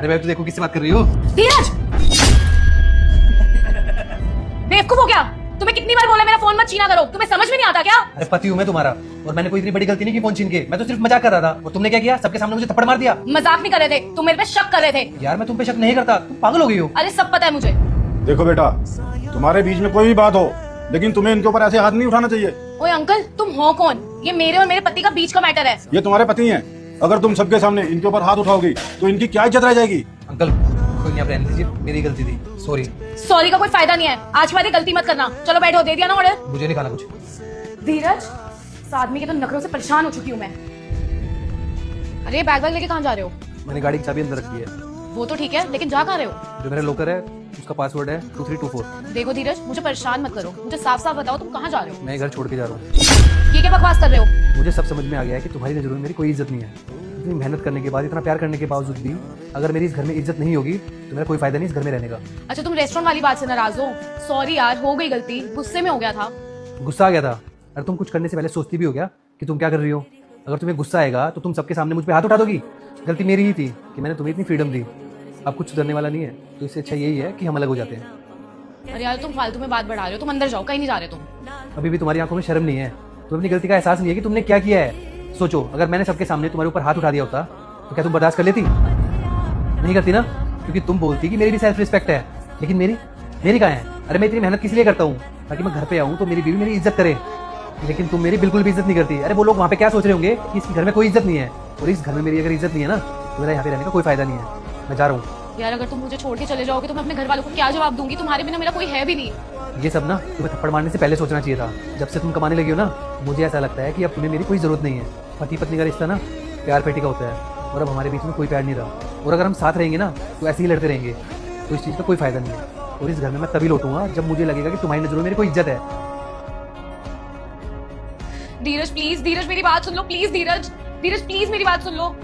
अरे भाई, तू देखो किससे बात कर रही हो? धीरज, बेवकूफ हो क्या? तुम्हें कितनी बार बोला मेरा फोन मत छीना करो, तुम्हें समझ में नहीं आता क्या? अरे पति हूँ मैं तुम्हारा, और मैंने कोई इतनी बड़ी गलती नहीं की फोन छीन के। मैं तो सिर्फ मजाक कर रहा था, और तुमने क्या किया? सबके सामने मुझे थप्पड़ मार दिया। मजाक नहीं कर रहे थे, तुम मेरे पे शक कर रहे थे। यार मैं तुम पे शक नहीं करता, तुम पागल हो गई हो। अरे सब पता है मुझे। देखो बेटा, तुम्हारे बीच में कोई भी बात हो, लेकिन तुम्हें इनके ऊपर ऐसे हाथ नहीं उठाना चाहिए। ओए अंकल, तुम हो कौन? ये मेरे और मेरे पति का बीच का मैटर है। ये तुम्हारे पति हैं। अगर तुम सबके सामने इनके ऊपर हाथ उठाओगी तो इनकी क्या इज्जत रह जाएगी? अंकल कोई नहीं, आप रहने दीजिए, मेरी गलती थी, सॉरी। सॉरी का कोई फायदा नहीं है, आज के बाद ये गलती मत करना। चलो बैठो, दे दिया ना ऑर्डर? मुझे नहीं खाना कुछ। धीरज, इस आदमी के तो नखरों से परेशान हो चुकी हूँ मैं। अरे बैग लेके कहाँ जा रहे हो? मैंने गाड़ी की चाबी अंदर रख दी है। वो तो ठीक है, लेकिन जा कहाँ रहे हो? जो मेरा लॉकर है उसका पासवर्ड है 2324। देखो धीरज, मुझे परेशान मत करो, मुझे साफ साफ बताओ तुम कहाँ जा रहे हो? मैं घर छोड़ के जा रहा हूँ। ये क्या बकवास कर रहे हो? मुझे सब समझ में आ गया है कि तुम्हारी नजरों में मेरी कोई इज्जत नहीं है। इतनी मेहनत करने के बाद, इतना प्यार करने के बावजूद भी अगर मेरी इस घर में इज्जत नहीं होगी तो मेरा कोई फायदा नहीं इस घर में रहने का। अच्छा, तुम रेस्टोरेंट वाली बात से नाराज हो? सॉरी यार, हो गई गलती, गुस्से में हो गया था। गुस्सा आ गया था? अरे तुम कुछ करने से पहले सोचती भी हो क्या कि तुम क्या कर रही हो? अगर तुम्हें गुस्सा आएगा तो तुम सबके सामने मुझ पे हाथ उठा दोगी। गलती मेरी ही थी कि मैंने तुम्हें इतनी फ्रीडम दी। अब कुछ सुधरने वाला नहीं है, तो इससे अच्छा यही है कि हम अलग हो जाते हैं। अरे यार, तुम फालतू में बात बढ़ा रहे हो, तुम अंदर जाओ, कहीं नहीं जा रहे तुम। अभी भी तुम्हारी आंखों में शर्म नहीं है? तुम्हें अपनी गलती का एहसास नहीं है कि तुमने क्या किया है? सोचो, अगर मैंने सबके सामने तुम्हारे ऊपर हाथ उठा दिया होता तो क्या तुम बर्दाश्त कर लेती? नहीं करती ना, क्योंकि तुम बोलती कि मेरी भी सेल्फ रिस्पेक्ट है, लेकिन मेरी कहाँ है? अरे मैं इतनी मेहनत किस लिए करता हूँ? ताकि मैं घर पे आऊँ तो मेरी बीवी मेरी इज्जत करे, लेकिन तुम मेरी बिल्कुल भी इज्जत नहीं करती। अरे वो लोग वहाँ पे क्या सोच रहे होंगे कि इस घर में कोई इज्जत नहीं है, और इस घर में मेरी अगर इज्जत नहीं है ना तो मेरा यहाँ पे रहने का कोई फायदा नहीं है। मैं जा रहा हूँ। यार अगर तुम मुझे छोड़ के चले जाओगे तो मैं अपने घर वालों को क्या जवाब दूंगी? तुम्हारे बिना मेरा कोई है भी नहीं। ये सब ना तुम्हें थप्पड़ मारने से पहले सोचना चाहिए था। जब से तुम कमाने लगी हो ना, मुझे ऐसा लगता है कि अब तुम्हें मेरी कोई जरूरत नहीं है। पति पत्नी का रिश्ता ना प्यार पेटी का होता है, और अब हमारे बीच में कोई प्यार नहीं रहा। और अगर हम साथ रहेंगे ना तो ऐसे ही लड़ते रहेंगे, तो इस चीज़ का कोई फायदा नहीं है। और इस घर में मैं तभी लौटूंगा जब मुझे लगेगा कि तुम्हारी नजरों में मेरी कोई इज्जत है। धीरज प्लीज, धीरज मेरी बात सुन लो प्लीज। धीरज, धीरज प्लीज मेरी बात सुन लो।